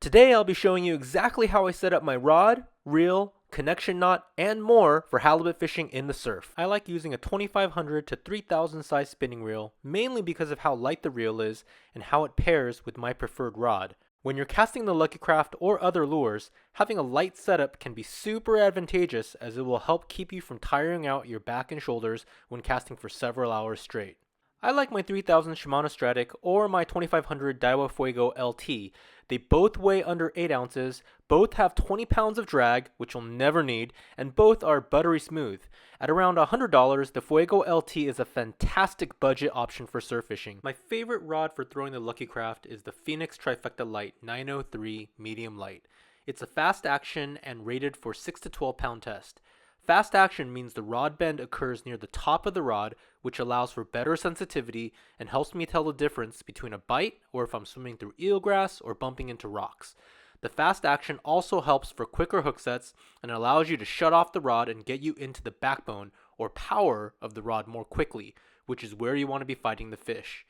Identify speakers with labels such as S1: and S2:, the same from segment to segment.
S1: Today I'll be showing you exactly how I set up my rod, reel, connection knot, and more for halibut fishing in the surf. I like using a 2500 to 3000 size spinning reel, mainly because of how light the reel is and how it pairs with my preferred rod. When you're casting the Lucky Craft or other lures, having a light setup can be super advantageous as it will help keep you from tiring out your back and shoulders when casting for several hours straight. I like my 3000 Shimano Stradic or my 2500 Daiwa Fuego LT. They both weigh under 8 ounces, both have 20 pounds of drag, which you'll never need, and both are buttery smooth. At around $100, the Fuego LT is a fantastic budget option for surf fishing. My favorite rod for throwing the Lucky Craft is the Phenix Trifecta Lite 903 medium light. It's a fast action and rated for 6 to 12 pound test. Fast action means the rod bend occurs near the top of the rod, which allows for better sensitivity and helps me tell the difference between a bite or if I'm swimming through eelgrass or bumping into rocks. The fast action also helps for quicker hook sets and allows you to shut off the rod and get you into the backbone or power of the rod more quickly, which is where you want to be fighting the fish.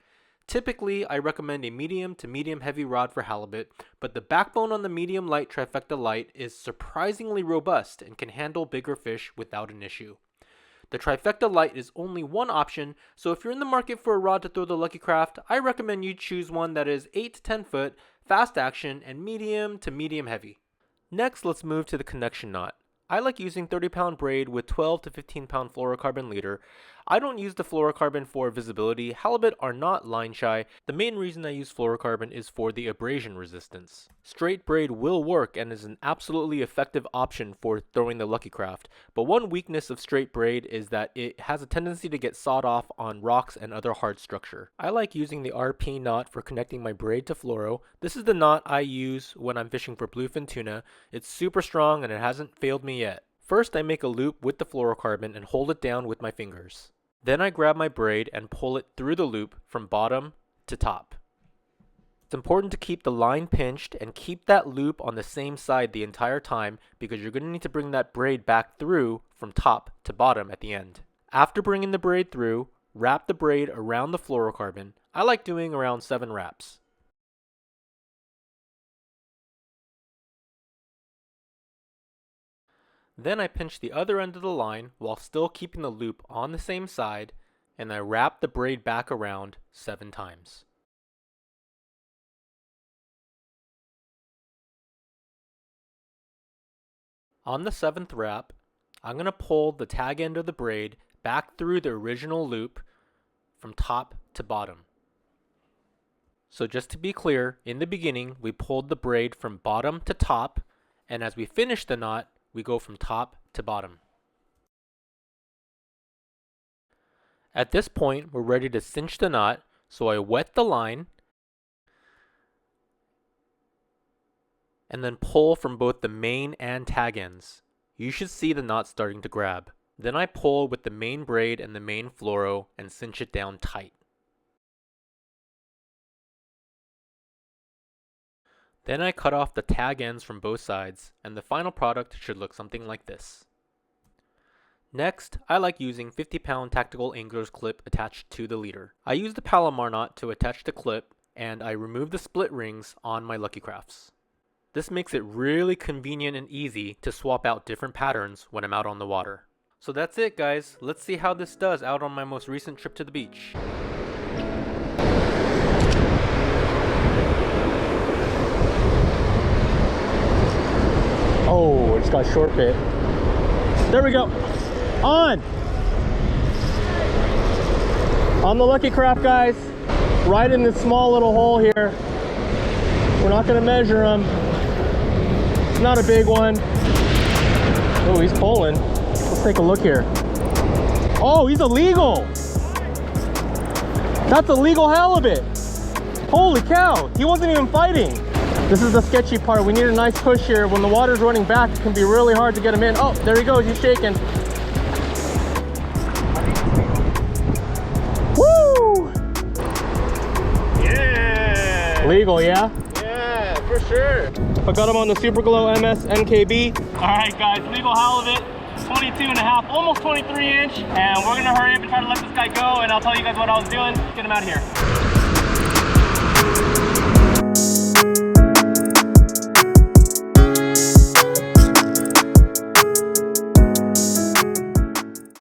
S1: Typically, I recommend a medium to medium heavy rod for halibut, but the backbone on the medium light Trifecta Lite is surprisingly robust and can handle bigger fish without an issue. The Trifecta Lite is only one option, so if you're in the market for a rod to throw the Lucky Craft, I recommend you choose one that is 8 to 10 foot, fast action, and medium to medium heavy. Next, let's move to the connection knot. I like using 30-pound braid with 12 to 15-pound fluorocarbon leader. I don't use the fluorocarbon for visibility. Halibut are not line shy. The main reason I use fluorocarbon is for the abrasion resistance. Straight braid will work and is an absolutely effective option for throwing the Lucky Craft, but one weakness of straight braid is that it has a tendency to get sawed off on rocks and other hard structure. I like using the RP knot for connecting my braid to fluoro. This is the knot I use when I'm fishing for bluefin tuna. It's super strong and it hasn't failed me yet. First, I make a loop with the fluorocarbon and hold it down with my fingers. Then I grab my braid and pull it through the loop from bottom to top. It's important to keep the line pinched and keep that loop on the same side the entire time because you're going to need to bring that braid back through from top to bottom at the end. After bringing the braid through, wrap the braid around the fluorocarbon. I like doing around 7 wraps. Then I pinch the other end of the line while still keeping the loop on the same side, and I wrap the braid back around 7 times. On the 7th wrap, I'm going to pull the tag end of the braid back through the original loop from top to bottom. So just to be clear, in the beginning we pulled the braid from bottom to top, and as we finish the knot, we go from top to bottom. At this point, we're ready to cinch the knot, so I wet the line and then pull from both the main and tag ends. You should see the knot starting to grab. Then I pull with the main braid and the main fluoro and cinch it down tight. Then I cut off the tag ends from both sides, and the final product should look something like this. Next, I like using 50-pound tactical angler's clip attached to the leader. I use the Palomar knot to attach the clip, and I remove the split rings on my Lucky Crafts. This makes it really convenient and easy to swap out different patterns when I'm out on the water. So that's it, guys. Let's see how this does out on my most recent trip to the beach. Oh, it's got short bit. There we go. On the Lucky Craft, guys. Right in this small little hole here. We're not gonna measure them. It's not a big one. Oh, he's pulling. Let's take a look here. Oh, he's illegal. That's a legal halibut. Holy cow, he wasn't even fighting. This is the sketchy part. We need a nice push here. When the water's running back, it can be really hard to get him in. Oh, there he goes, he's shaking. Woo! Yeah! Legal, yeah?
S2: Yeah, for sure.
S1: I got him on the Super Glow MS NKB.
S2: All right, guys, legal halibut, 22.5, almost 23 inch. And we're gonna hurry up and try to let this guy go, and I'll tell you guys what I was doing. Get him out of here.